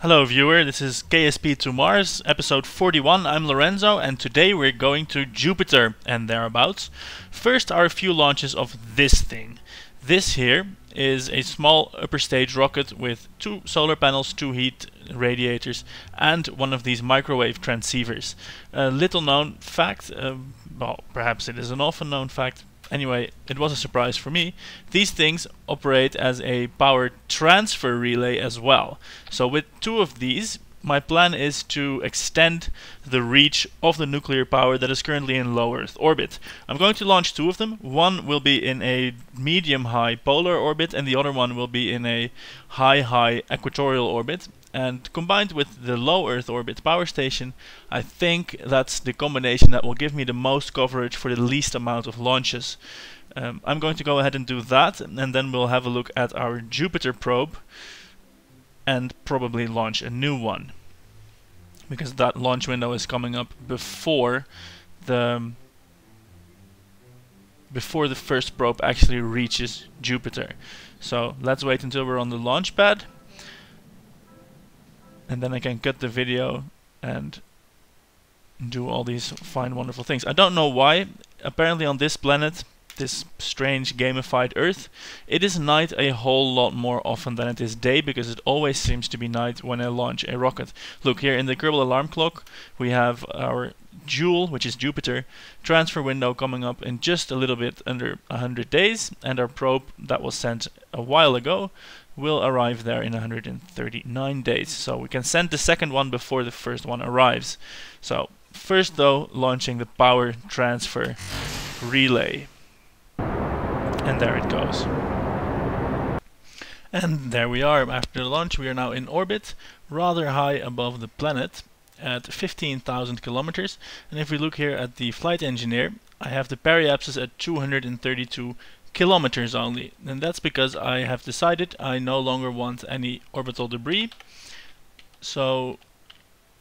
Hello viewer, this is KSP to Mars, episode 41. I'm Lorenzo, and today we're going to Jupiter and thereabouts. First are a few launches of this thing. This here is a small upper stage rocket with 2 solar panels, 2 heat radiators, and one of these microwave transceivers. A little known fact, well, perhaps it is an often known fact. Anyway, it was a surprise for me. These things operate as a power transfer relay as well. So with 2 of these, my plan is to extend the reach of the nuclear power that is currently in low Earth orbit. I'm going to launch 2 of them. One will be in a medium-high polar orbit, and the other one will be in a high equatorial orbit. And combined with the low Earth orbit power station, I think that's the combination that will give me the most coverage for the least amount of launches. I'm going to go ahead and do that, and then we'll have a look at our Jupiter probe and probably launch a new one, because that launch window is coming up before the first probe actually reaches Jupiter. So let's wait until we're on the launch pad, and then I can cut the video and do all these fine wonderful things. I don't know why. Apparently on this planet, this strange gamified Earth, it is night a whole lot more often than it is day, because it always seems to be night when I launch a rocket. Look, here in the Kerbal alarm clock we have our Joule, which is Jupiter, transfer window coming up in just a little bit under 100 days, and our probe that was sent a while ago will arrive there in 139 days. So we can send the second one before the first one arrives. So first though, launching the power transfer relay. And there it goes. And there we are. After the launch, we are now in orbit, rather high above the planet, at 15,000 kilometers. And if we look here at the flight engineer, I have the periapsis at 232 kilometers only. And that's because I have decided I no longer want any orbital debris. So,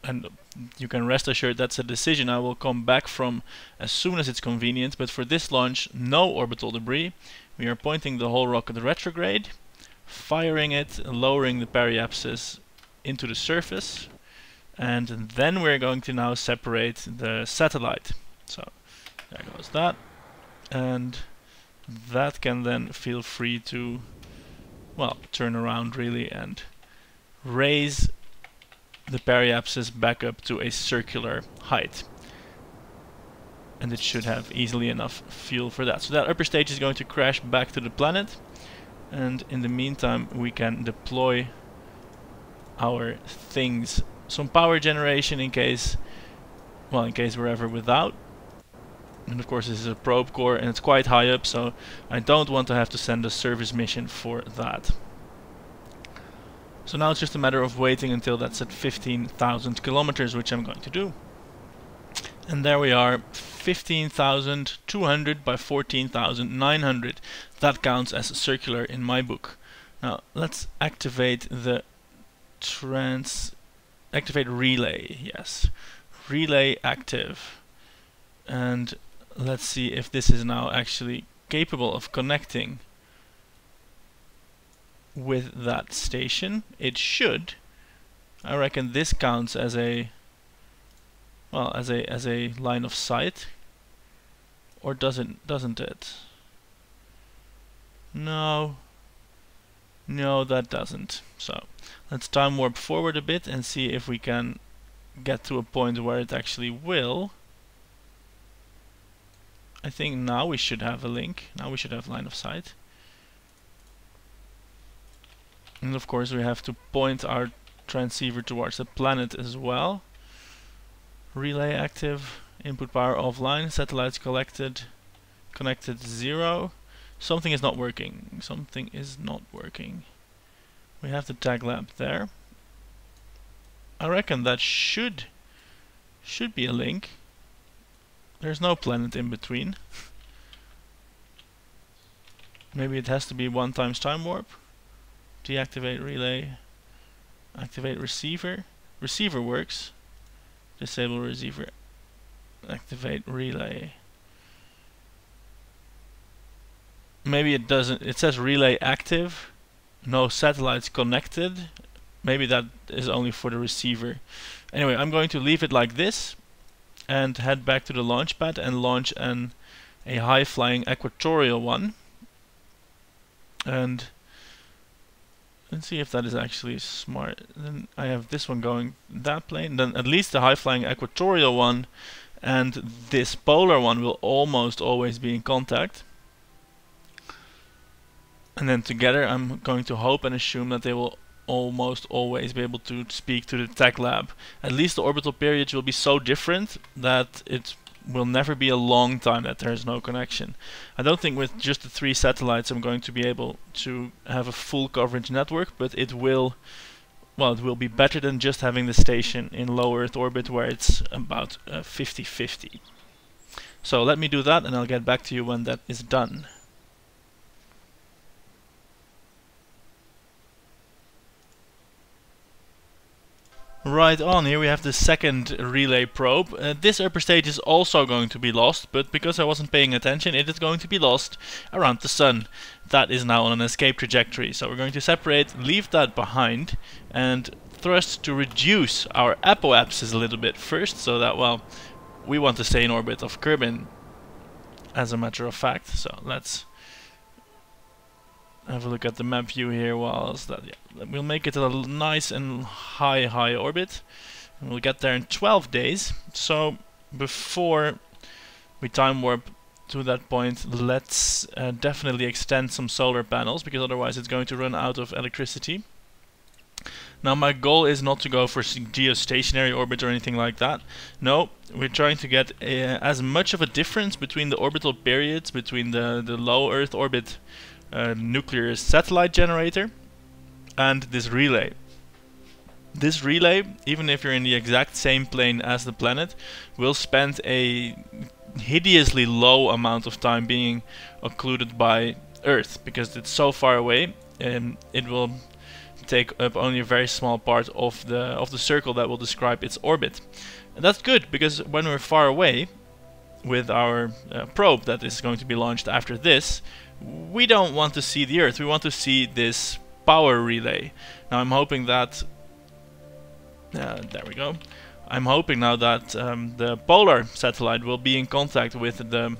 and you can rest assured that's a decision I will come back from as soon as it's convenient, but for this launch, no orbital debris. We are pointing the whole rocket retrograde, firing it, lowering the periapsis into the surface, and then we're going to now separate the satellite. So there goes that, and that can then feel free to, well, turn around really and raise the periapsis back up to a circular height, and it should have easily enough fuel for that. So that upper stage is going to crash back to the planet, and in the meantime we can deploy our things. Some power generation in case we're ever without. And of course this is a probe core and it's quite high up, so I don't want to have to send a service mission for that. So now it's just a matter of waiting until that's at 15,000 kilometers, which I'm going to do. And there we are, 15,200 by 14,900. That counts as circular in my book. Now let's activate the activate relay. Yes, relay active. And let's see if this is now actually capable of connecting with that station. It should. I reckon this counts as a, well, as a line of sight, or doesn't it? No, that doesn't. So let's time warp forward a bit and see if we can get to a point where it actually will. I think now we should have a link. Now we should have line of sight. And of course we have to point our transceiver towards the planet as well. Relay active, input power offline, satellites connected 0. Something is not working. Something is not working. We have the tag lamp there. I reckon that should be a link. There's no planet in between. Maybe it has to be 1 times time warp. Deactivate relay. Activate receiver. Receiver works. Disable receiver. Activate relay. Maybe it doesn't. It says relay active. No satellites connected. maybe that is only for the receiver. Anyway, I'm going to leave it like this and head back to the launch pad and launch a high-flying equatorial one. And let's see if that is actually smart. Then I have this one going that plane. Then at least the high-flying equatorial one and this polar one will almost always be in contact. And then together I'm going to hope and assume that they will almost always be able to speak to the tech lab. At least the orbital periods will be so different that it will never be a long time that there is no connection. I don't think with just the 3 satellites I'm going to be able to have a full coverage network, but it will, well, it will be better than just having the station in low Earth orbit where it's about 50-50. So let me do that and I'll get back to you when that is done. Right on, here we have the second relay probe. This upper stage is also going to be lost, but because I wasn't paying attention, it is going to be lost around the Sun. That is now on an escape trajectory, so we're going to separate, leave that behind, and thrust to reduce our apoapsis a little bit first, so that, well, we want to stay in orbit of Kerbin, as a matter of fact. So let's have a look at the map view here. Whilst that, yeah, we'll make it a nice and high orbit, and we'll get there in 12 days. So before we time warp to that point, let's definitely extend some solar panels, because otherwise it's going to run out of electricity. Now my goal is not to go for geostationary orbit or anything like that. No, we're trying to get as much of a difference between the orbital periods between the low Earth orbit nuclear satellite generator and this relay. This relay, even if you're in the exact same plane as the planet, will spend a hideously low amount of time being occluded by Earth, because it's so far away, and it will take up only a very small part of the circle that will describe its orbit. And that's good, because when we're far away with our probe that is going to be launched after this, we don't want to see the Earth, we want to see this power relay. Now I'm hoping that there we go. I'm hoping now that the polar satellite will be in contact with the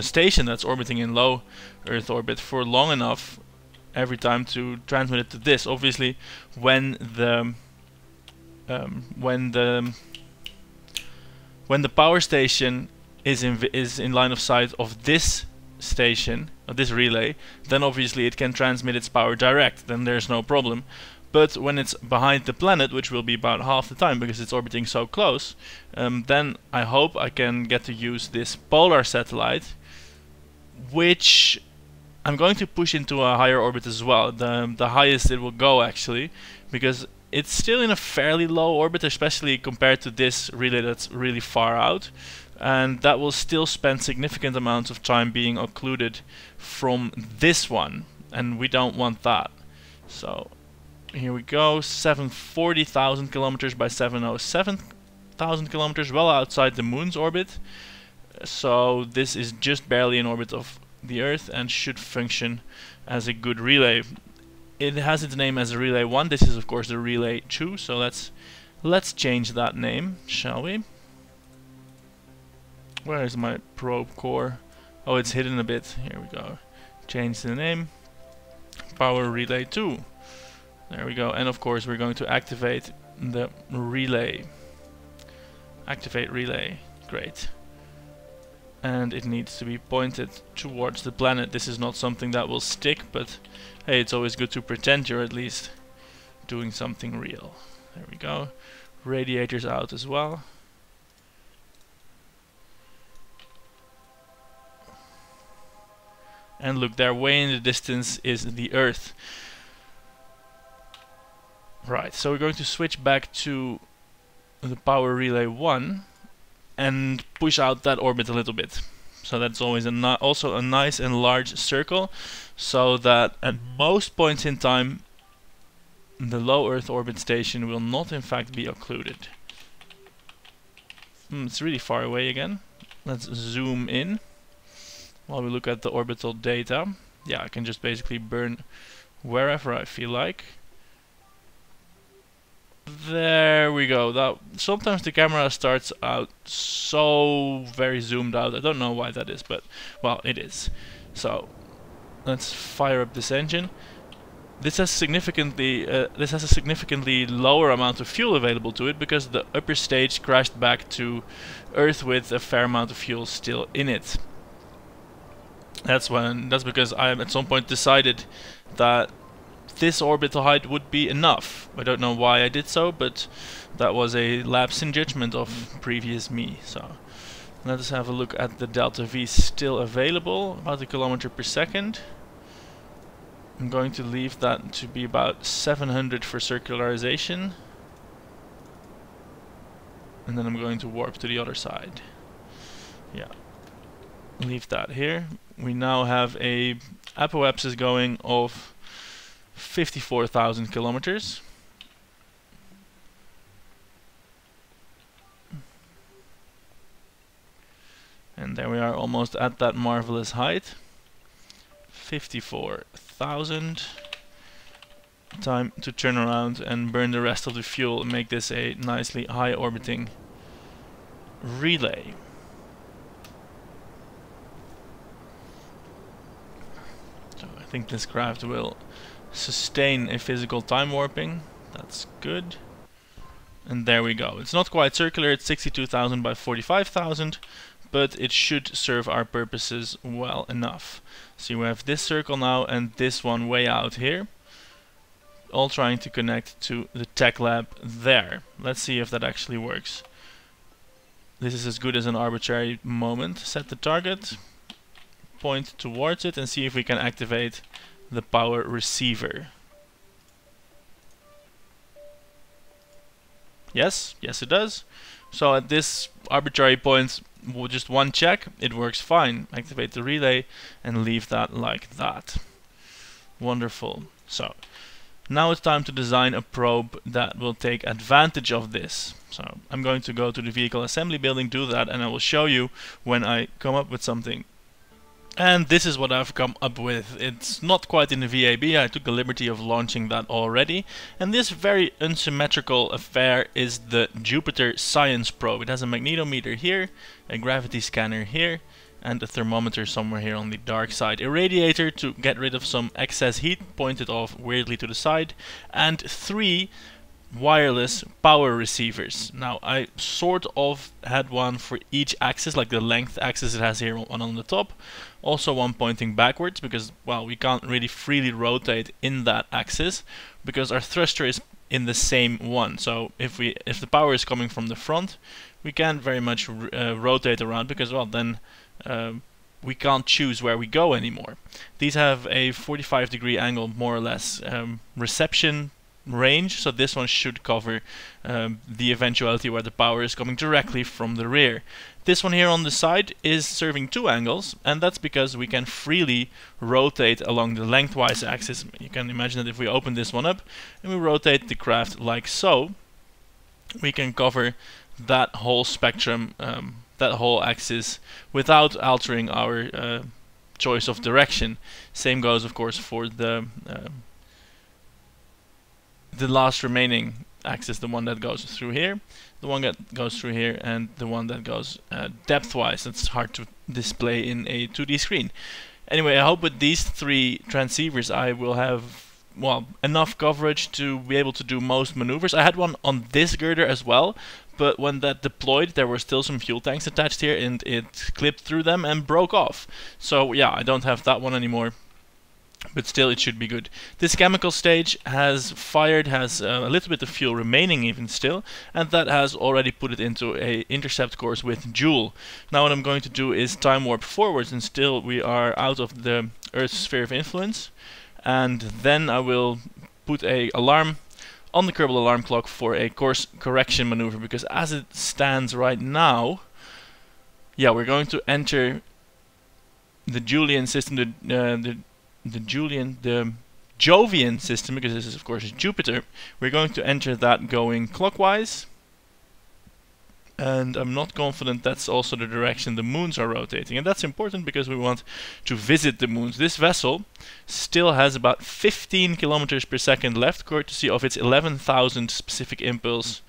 station that's orbiting in low Earth orbit for long enough every time to transmit it to this. Obviously, when the power station is in line of sight of this station, of this relay, then obviously it can transmit its power direct. Then there's no problem. But when it's behind the planet, which will be about half the time because it's orbiting so close, then I hope I can get to use this polar satellite, which I'm going to push into a higher orbit as well, the highest it will go actually, because it's still in a fairly low orbit, especially compared to this relay that's really far out, and that will still spend significant amounts of time being occluded from this one, and we don't want that. So here we go, 740,000 kilometers by 707,000 kilometers, well outside the moon's orbit. So this is just barely in orbit of the Earth and should function as a good relay. It has its name as a relay 1. This is of course the relay 2. So let's change that name, shall we? Where is my probe core? Oh, it's hidden a bit. Here we go. Change the name. Power relay 2. There we go. And of course we're going to activate the relay. Activate relay. Great. And it needs to be pointed towards the planet. This is not something that will stick, but hey, it's always good to pretend you're at least doing something real. There we go. Radiators out as well. And look, there way in the distance is the Earth. Right, so we're going to switch back to the power relay 1 and push out that orbit a little bit. So that's always also a nice and large circle, so that at most points in time the low Earth orbit station will not in fact be occluded. It's really far away again. Let's zoom in while we look at the orbital data. Yeah, I can just basically burn wherever I feel like. There we go. That sometimes the camera starts out so very zoomed out. I don't know why that is, but well, it is. So let's fire up this engine. This has a significantly lower amount of fuel available to it because the upper stage crashed back to Earth with a fair amount of fuel still in it. That's because I at some point decided that this orbital height would be enough. I don't know why I did so, but that was a lapse in judgment of previous me. So let's have a look at the delta V still available, about a kilometer per second. I'm going to leave that to be about 700 for circularization. And then I'm going to warp to the other side. Yeah. Leave that here. We now have a apoapsis going of 54,000 kilometers. And there we are, almost at that marvelous height. 54,000. Time to turn around and burn the rest of the fuel and make this a nicely high orbiting relay. So I think this craft will sustain a physical time warping. That's good. And there we go. It's not quite circular, it's 62,000 by 45,000, but it should serve our purposes well enough. So we have this circle now and this one way out here, all trying to connect to the tech lab there. Let's see if that actually works. This is as good as an arbitrary moment. Set the target, point towards it, and see if we can activate the power receiver. Yes, yes it does. So at this arbitrary point, with just one check, it works fine. Activate the relay and leave that like that. Wonderful. So now it's time to design a probe that will take advantage of this. So I'm going to go to the vehicle assembly building, do that, and I will show you when I come up with something. And this is what I've come up with. It's not quite in the VAB, I took the liberty of launching that already. And this very unsymmetrical affair is the Jupiter Science Probe. It has a magnetometer here, a gravity scanner here, and a thermometer somewhere here on the dark side. A radiator to get rid of some excess heat, pointed off weirdly to the side, and 3 wireless power receivers. Now I sort of had one for each axis, like the length axis it has here, one on the top. Also one pointing backwards because, well, we can't really freely rotate in that axis because our thruster is in the same one. So if the power is coming from the front, we can't very much rotate around because, well, then we can't choose where we go anymore. These have a 45-degree angle, more or less, reception range, so this one should cover the eventuality where the power is coming directly from the rear. This one here on the side is serving 2 angles, and that's because we can freely rotate along the lengthwise axis. You can imagine that if we open this one up and we rotate the craft like so, we can cover that whole spectrum, that whole axis, without altering our choice of direction. Same goes, of course, for the last remaining axis, the one that goes through here, the one that goes through here, and the one that goes depth-wise. That's hard to display in a 2D screen. Anyway, I hope with these 3 transceivers I will have, well, enough coverage to be able to do most maneuvers. I had one on this girder as well, but when that deployed there were still some fuel tanks attached here and it clipped through them and broke off. So yeah, I don't have that one anymore, but still it should be good. This chemical stage has a little bit of fuel remaining even still, and that has already put it into a intercept course with Joule. Now what I'm going to do is time warp forwards, and still we are out of the Earth's sphere of influence, and then I will put a alarm on the Kerbal alarm clock for a course correction maneuver, because as it stands right now, yeah, we're going to enter the Julian system, the Jovian system, because this is of course Jupiter. We're going to enter that going clockwise, and I'm not confident that's also the direction the moons are rotating. And that's important because we want to visit the moons. This vessel still has about 15 kilometers per second left, courtesy of its 11,000 specific impulse,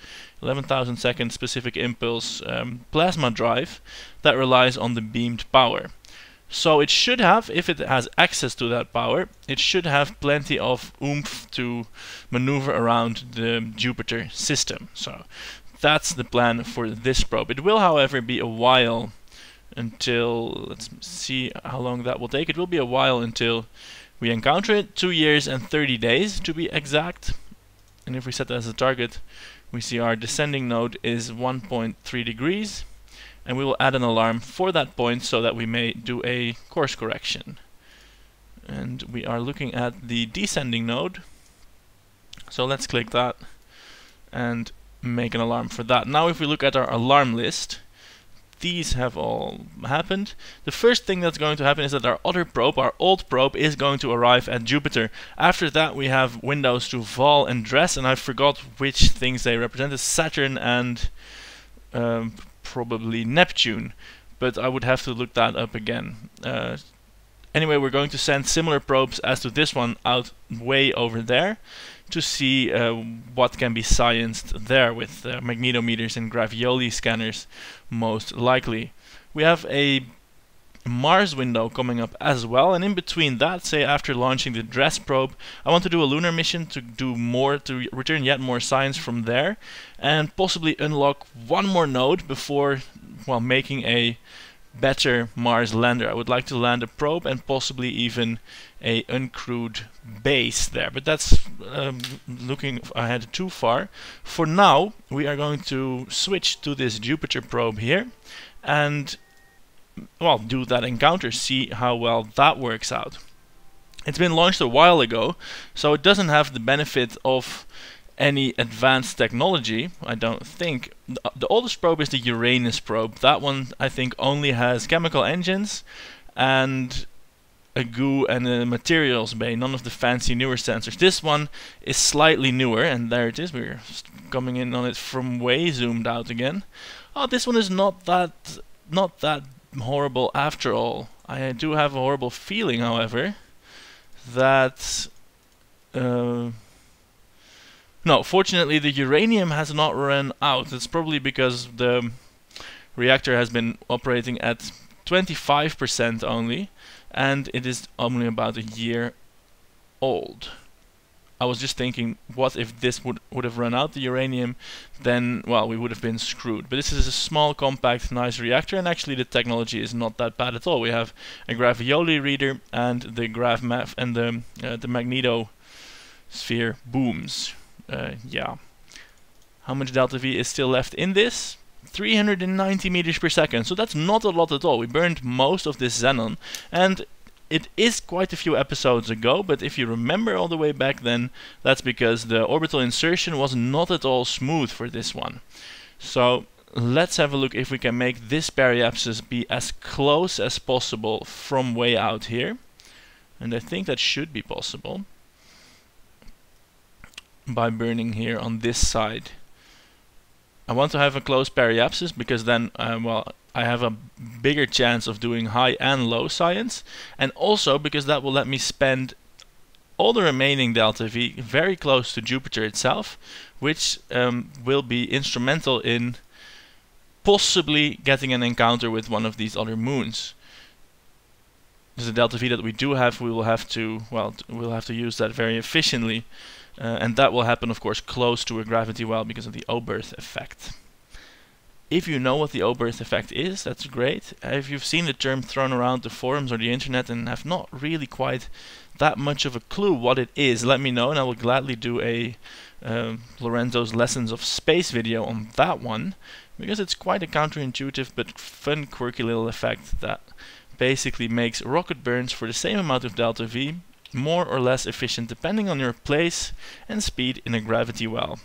11,000 second specific impulse plasma drive that relies on the beamed power. So it should have, if it has access to that power, it should have plenty of oomph to maneuver around the Jupiter system. So that's the plan for this probe. It will, however, be a while until, let's see how long that will take. It will be a while until we encounter it, 2 years and 30 days to be exact. And if we set that as a target, we see our descending node is 1.3 degrees. And we will add an alarm for that point so that we may do a course correction. And we are looking at the descending node. So let's click that and make an alarm for that. Now if we look at our alarm list, these have all happened. The first thing that's going to happen is that our other probe, our old probe, is going to arrive at Jupiter. After that we have windows to Vol and Dress, and I forgot which things they represented, Saturn and probably Neptune, but I would have to look that up again. Anyway, we're going to send similar probes as to this one out way over there to see what can be scienced there with magnetometers and gravioli scanners most likely. We have a Mars window coming up as well, and in between that, say after launching the DRESS probe, I want to do a lunar mission to do more, to return yet more science from there, and possibly unlock one more node before, well, making a better Mars lander. I would like to land a probe and possibly even a uncrewed base there, but that's looking ahead too far. For now, we are going to switch to this Jupiter probe here and, well, do that encounter, see how well that works out. It's been launched a while ago, so it doesn't have the benefit of any advanced technology, I don't think. The oldest probe is the Uranus probe. That one, I think, only has chemical engines and a goo and a materials bay, none of the fancy newer sensors. This one is slightly newer, and there it is. We're coming in on it from way zoomed out again. Oh, this one is not that horrible after all. I do have a horrible feeling, however, that no, fortunately the uranium has not run out. It's probably because the reactor has been operating at 25% only, and it is only about a year old. I was just thinking, what if this would have run out the uranium, then, well, we would have been screwed. But this is a small, compact, nice reactor, and actually the technology is not that bad at all. We have a gravioli reader and the GravMath and the magnetosphere booms. Yeah. How much delta V is still left in this? 390 meters per second, so that's not a lot at all. We burned most of this xenon, and it is quite a few episodes ago, but if you remember all the way back then, that's because the orbital insertion was not at all smooth for this one. So let's have a look if we can make this periapsis be as close as possible from way out here. And I think that should be possible by burning here on this side. I want to have a close periapsis because then, well, I have a bigger chance of doing high and low science, and also because that will let me spend all the remaining delta V very close to Jupiter itself, which will be instrumental in possibly getting an encounter with one of these other moons. Because the delta V that we do have, we will have to, well, we'll have to use that very efficiently. And that will happen, of course, close to a gravity well because of the Oberth effect. If you know what the Oberth effect is, that's great. If you've seen the term thrown around the forums or the internet and have not really quite that much of a clue what it is, let me know and I will gladly do a Lorenzo's Lessons of Space video on that one, because it's quite a counterintuitive but fun, quirky little effect that basically makes rocket burns for the same amount of delta V more or less efficient depending on your place and speed in a gravity well.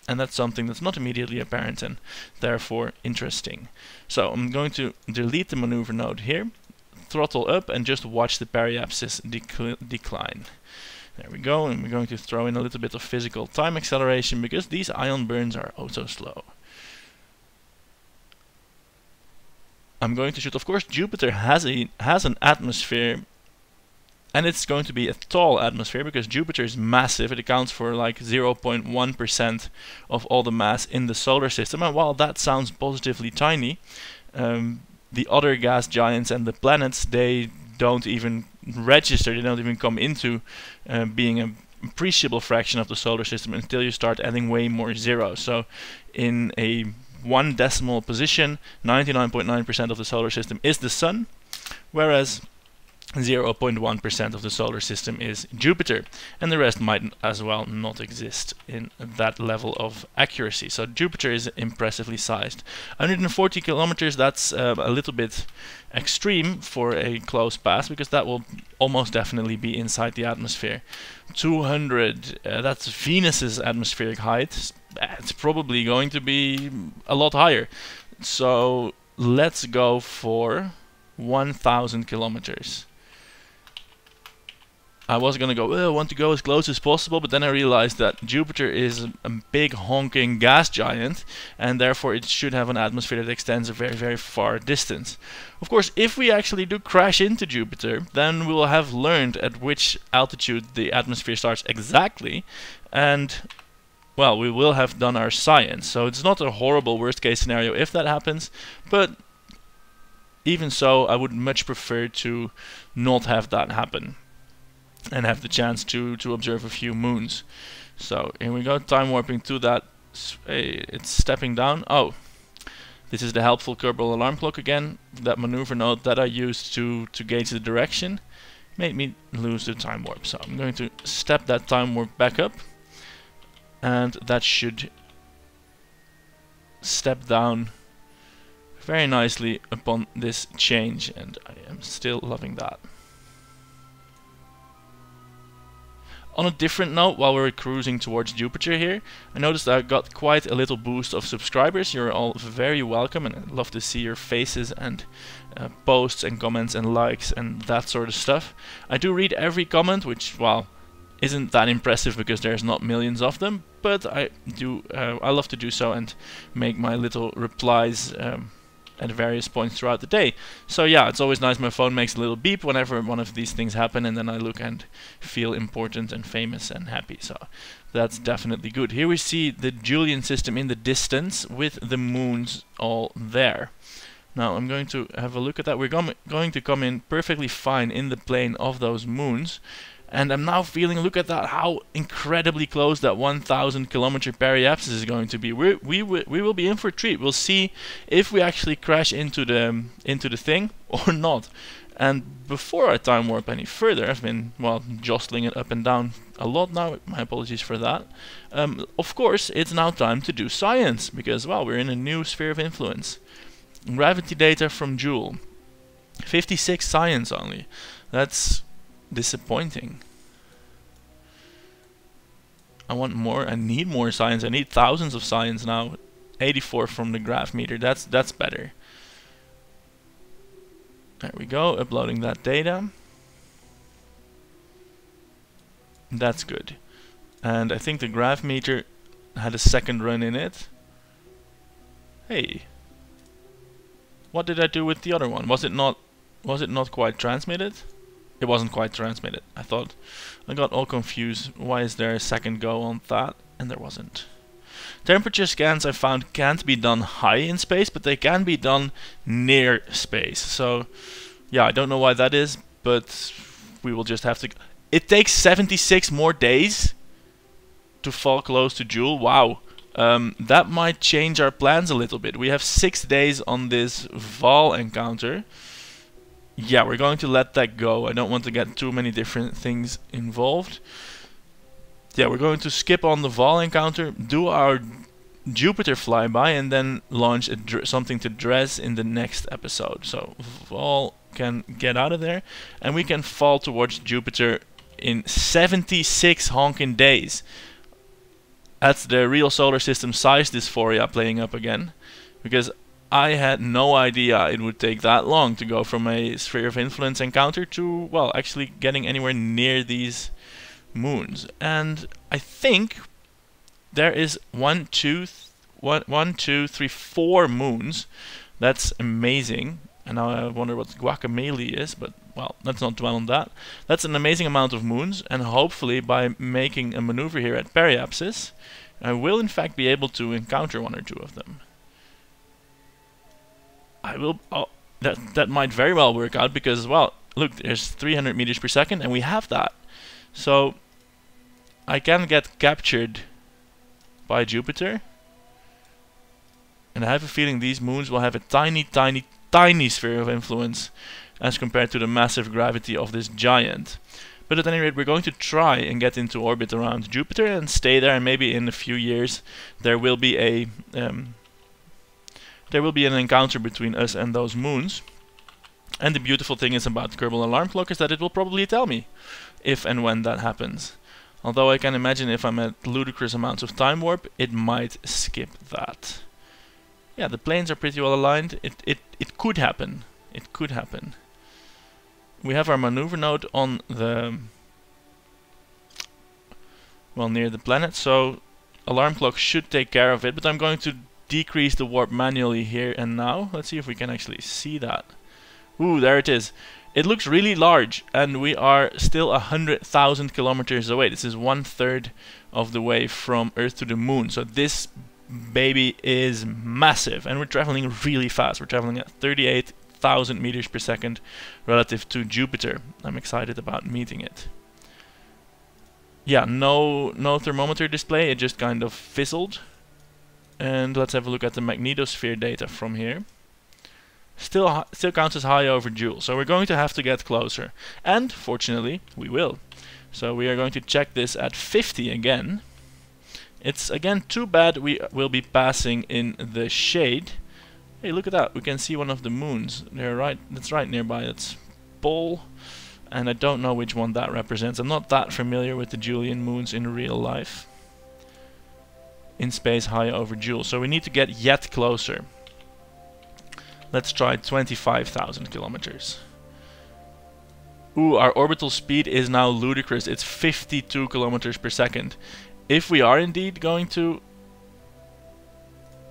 And that's something that's not immediately apparent and therefore interesting. So I'm going to delete the maneuver node here, throttle up and just watch the periapsis decline. There we go, and we're going to throw in a little bit of physical time acceleration because these ion burns are oh so slow. I'm going to shoot. Of course, Jupiter has an atmosphere, and it's going to be a tall atmosphere because Jupiter is massive. It accounts for like 0.1% of all the mass in the solar system. And while that sounds positively tiny, the other gas giants and the planets, they don't even register, they don't even come into being a appreciable fraction of the solar system until you start adding way more zeros. So in a 1 decimal position, 99.9% of the solar system is the Sun, whereas 0.1% of the solar system is Jupiter, and the rest might as well not exist in that level of accuracy. So Jupiter is impressively sized. 140 kilometers, that's a little bit extreme for a close pass, because that will almost definitely be inside the atmosphere. 200, that's Venus's atmospheric height. It's probably going to be a lot higher. So let's go for 1,000 kilometers. I was gonna go, I want to go as close as possible, but then I realized that Jupiter is a big honking gas giant, and therefore it should have an atmosphere that extends a very, very far distance. Of course, if we actually do crash into Jupiter, then we will have learned at which altitude the atmosphere starts exactly, and well, we will have done our science. So it's not a horrible worst case scenario if that happens, but even so, I would much prefer to not have that happen and have the chance to observe a few moons. So here we go, time warping to that. It's stepping down. Oh, this is the helpful Kerbal alarm clock again. That maneuver node that I used to gauge the direction made me lose the time warp. So I'm going to step that time warp back up, and that should step down very nicely upon this change, and I am still loving that. On a different note, while we're cruising towards Jupiter here, I noticed I got quite a little boost of subscribers. You're all very welcome, and I'd love to see your faces and posts and comments and likes and that sort of stuff. I do read every comment, which, well, isn't that impressive because there's not millions of them, but I love to do so and make my little replies at various points throughout the day. So yeah, it's always nice. My phone makes a little beep whenever one of these things happen, and then I look and feel important and famous and happy. So that's definitely good. Here we see the Julian system in the distance with the moons all there. Now I'm going to have a look at that. We're going to come in perfectly fine in the plane of those moons. And I'm now feeling, look at that, how incredibly close that 1,000 kilometer periapsis is going to be. We will be in for a treat. We'll see if we actually crash into the thing or not. And before I time warp any further, I've been, well, jostling it up and down a lot now. My apologies for that. Of course, it's now time to do science, because, well, we're in a new sphere of influence. Gravity data from Joule. 56 science only. That's disappointing. I want more. I need more science. I need thousands of science now. 84 from the graph meter. That's better. There we go. Uploading that data. That's good. And I think the graph meter had a second run in it. Hey, what did I do with the other one? Was it not quite transmitted? It wasn't quite transmitted. I thought, I got all confused. Why is there a second go on that? And there wasn't. Temperature scans I found can't be done high in space, but they can be done near space. So yeah, I don't know why that is, but we will just have to. It takes 76 more days to fall close to Joule. Wow. That might change our plans a little bit. We have 6 days on this Val encounter. Yeah, we're going to let that go. I don't want to get too many different things involved. Yeah, we're going to skip on the Val encounter, do our Jupiter flyby, and then launch something to Dres in the next episode. So Val can get out of there, and we can fall towards Jupiter in 76 honking days. That's the real solar system size dysphoria playing up again, because I had no idea it would take that long to go from a sphere of influence encounter to, well, actually getting anywhere near these moons. And I think there is 4 moons That's amazing. And now I wonder what guacamole is, but well, let's not dwell on that. That's an amazing amount of moons, and hopefully by making a maneuver here at periapsis, I will in fact be able to encounter one or two of them. I will. Oh, that might very well work out because, well, look, there's 300 meters per second, and we have that. So I can get captured by Jupiter, and I have a feeling these moons will have a tiny, tiny, tiny sphere of influence as compared to the massive gravity of this giant. But at any rate, we're going to try and get into orbit around Jupiter and stay there, and maybe in a few years there will be an encounter between us and those moons. And the beautiful thing is about the Kerbal Alarm Clock is that it will probably tell me if and when that happens. Although I can imagine if I'm at ludicrous amounts of time warp, it might skip that. Yeah, the planes are pretty well aligned. It could happen. It could happen. We have our maneuver node on the, well, near the planet, so alarm clock should take care of it, but I'm going to decrease the warp manually here and now. Let's see if we can actually see that. Ooh, there it is. It looks really large, and we are still 100,000 kilometers away. This is 1/3 of the way from Earth to the Moon, so this baby is massive, and we're traveling really fast. We're traveling at 38,000 meters per second relative to Jupiter. I'm excited about meeting it. Yeah, no thermometer display, it just kind of fizzled. And let's have a look at the magnetosphere data from here. Still counts as high over Joule, so we're going to have to get closer. And fortunately, we will. So we are going to check this at 50 again. It's again too bad we will be passing in the shade. Hey, look at that! We can see one of the moons. That's right nearby. It's Pole, and I don't know which one that represents. I'm not that familiar with the Julian moons in real life. In space, high over Joule. So we need to get yet closer. Let's try 25,000 kilometers. Ooh, our orbital speed is now ludicrous. It's 52 kilometers per second. If we are indeed going to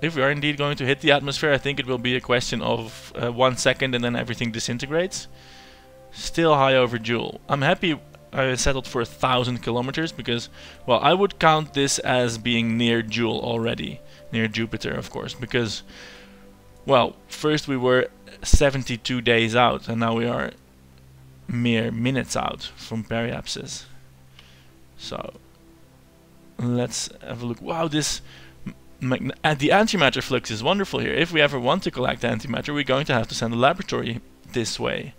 hit the atmosphere, I think it will be a question of 1 second and then everything disintegrates. Still high over Joule. I'm happy I settled for 1,000 kilometers because, well, I would count this as being near Joule already. Near Jupiter, of course, because, well, first we were 72 days out and now we are mere minutes out from periapsis. So let's have a look. Wow, this the antimatter flux is wonderful here. If we ever want to collect antimatter, we're going to have to send a laboratory this way.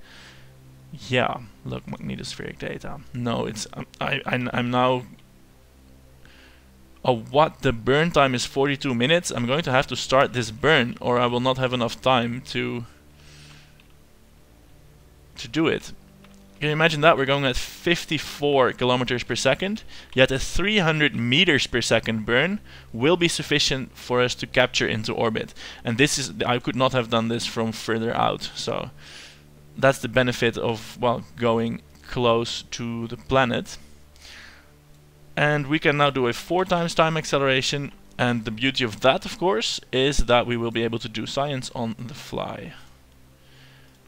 Yeah, look, magnetospheric data. No, it's I'm now. Oh, what? The burn time is 42 minutes. I'm going to have to start this burn, or I will not have enough time to do it. Can you imagine that? We're going at 54 kilometers per second, yet a 300 meters per second burn will be sufficient for us to capture into orbit. And this is, I could not have done this from further out. So that's the benefit of, well, going close to the planet. And we can now do a 4 times time acceleration, and the beauty of that, of course, is that we will be able to do science on the fly.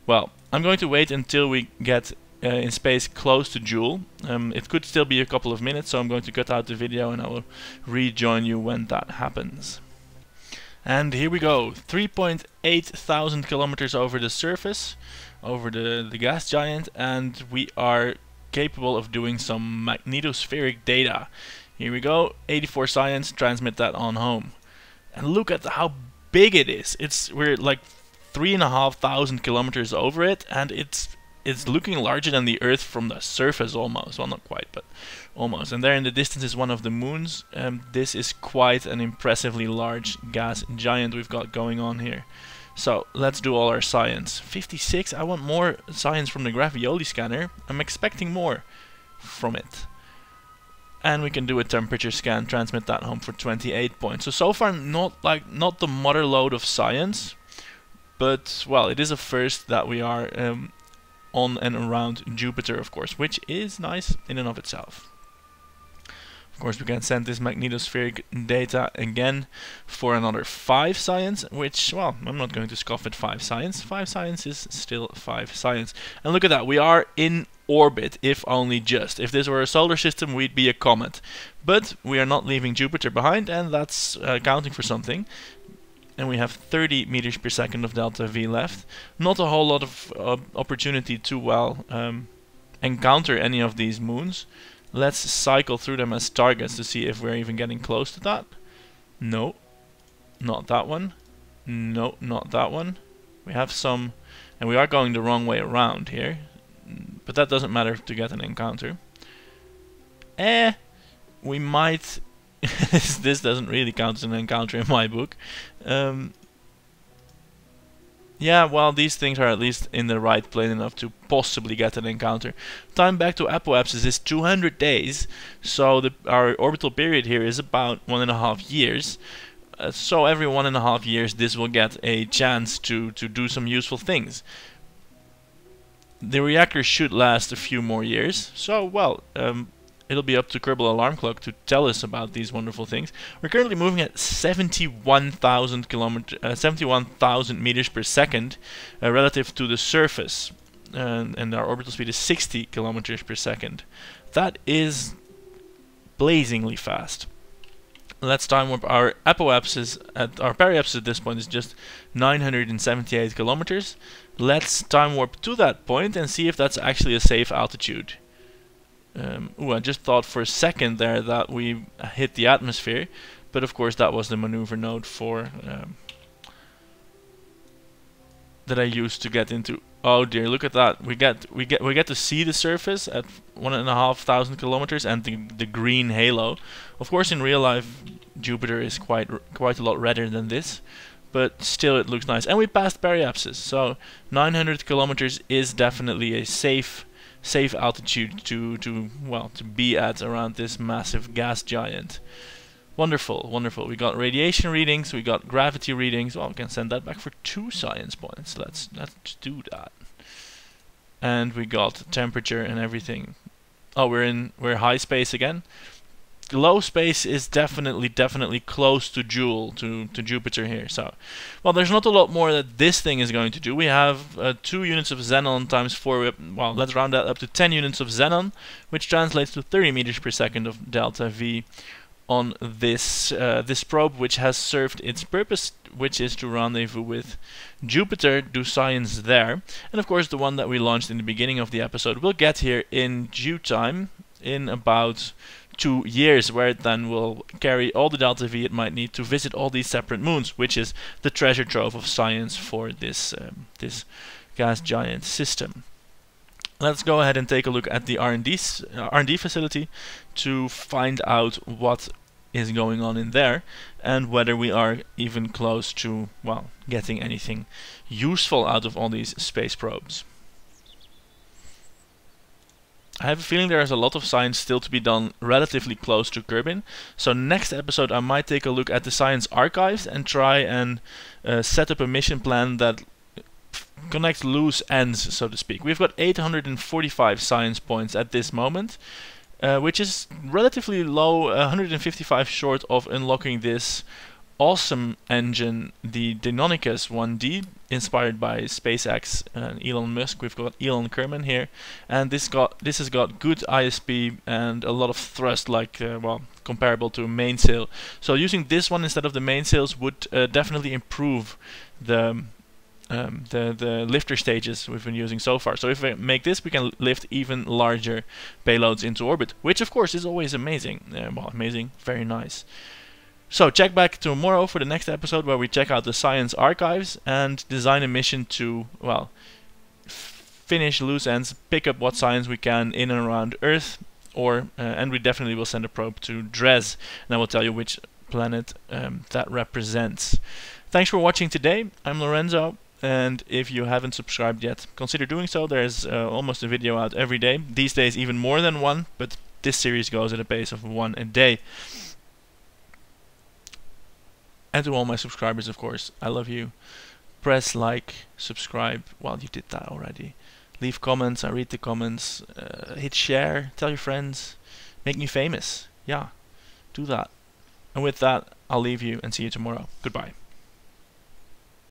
Well, I'm going to wait until we get in space close to Joule. It could still be a couple of minutes, so I'm going to cut out the video and I will rejoin you when that happens. And here we go, 3.8 thousand kilometers over the surface, over the gas giant, and we are capable of doing some magnetospheric data. Here we go, 84 science, transmit that on home. And look at how big it is. We're like 3,500 kilometers over it, and it's looking larger than the Earth from the surface almost. Well, not quite, but almost. And there in the distance is one of the moons. This is quite an impressively large gas giant we've got going on here. So let's do all our science. 56, I want more science from the gravioli scanner. I'm expecting more from it. And we can do a temperature scan, transmit that home for 28 points. So far not the mother lode of science, but well, it is a first that we are on and around Jupiter, of course, which is nice in and of itself. Of course, we can send this magnetospheric data again for another 5 science, which, well, I'm not going to scoff at 5 science. 5 science is still 5 science. And look at that, we are in orbit, if only just. If this were a solar system, we'd be a comet. But we are not leaving Jupiter behind, and that's counting for something. And we have 30 meters per second of delta V left. Not a whole lot of opportunity to, well, encounter any of these moons. Let's cycle through them as targets to see if we're even getting close to that. No, not that one. No, not that one. We have some, and we are going the wrong way around here, but that doesn't matter to get an encounter. We might. This doesn't really count as an encounter in my book. Yeah, well, these things are at least in the right plane enough to possibly get an encounter. Time back to apoapsis is 200 days, so our orbital period here is about 1.5 years. So every 1.5 years this will get a chance to do some useful things. The reactor should last a few more years, so, well, it'll be up to Kerbal Alarm Clock to tell us about these wonderful things. We're currently moving at 71,000 meters per second relative to the surface, and our orbital speed is 60 kilometers per second. That is blazingly fast. Let's time warp our apoapsis. Our periapsis at this point is just 978 kilometers. Let's time warp to that point and see if that's actually a safe altitude. I just thought for a second there that we hit the atmosphere, but of course that was the maneuver node for that I used to get into. Oh dear, look at that! We get to see the surface at 1,500 kilometers and the green halo. Of course, in real life, Jupiter is quite a lot redder than this, but still it looks nice. And we passed periapsis, so 900 kilometers is definitely a safe altitude to be at around this massive gas giant. Wonderful, wonderful. We got radiation readings, we got gravity readings. Well, we can send that back for 2 science points. Let's do that. And we got temperature and everything. Oh, we're high space again. Low space is definitely close to Jupiter here. So, well, there's not a lot more that this thing is going to do. We have 2 units of xenon times 4. Well, let's round that up to 10 units of xenon, which translates to 30 meters per second of delta V on this probe, which has served its purpose, which is to rendezvous with Jupiter, do science there, and of course the one that we launched in the beginning of the episode will get here in due time, in about 2 years, where it then will carry all the delta V it might need to visit all these separate moons, which is the treasure trove of science for this gas giant system. Let's go ahead and take a look at the R&D facility to find out what is going on in there and whether we are even close to, well, getting anything useful out of all these space probes. I have a feeling there is a lot of science still to be done relatively close to Kerbin, so next episode I might take a look at the science archives and try and set up a mission plan that connects loose ends, so to speak. We've got 845 science points at this moment, which is relatively low, 155 short of unlocking this awesome engine, the Deinonychus 1D, inspired by SpaceX and Elon Musk. We've got Elon Kerman here, and this has got good ISP and a lot of thrust, like well, comparable to a mainsail. So using this one instead of the mainsails would definitely improve the lifter stages we've been using so far. So if we make this, we can lift even larger payloads into orbit, which of course is always amazing. Well, amazing, very nice. So check back tomorrow for the next episode where we check out the science archives and design a mission to, well, finish loose ends, pick up what science we can in and around Earth, or and we definitely will send a probe to Dres, and I will tell you which planet that represents. Thanks for watching today. I'm Lorenzo, and if you haven't subscribed yet, consider doing so. There's almost a video out every day. These days even more than one, but this series goes at a pace of 1 a day. And to all my subscribers, of course, I love you. Press like, subscribe. Well, you did that already. Leave comments, I read the comments. Hit share, tell your friends. Make me famous. Yeah. do that. And with that, I'll leave you and see you tomorrow. Goodbye.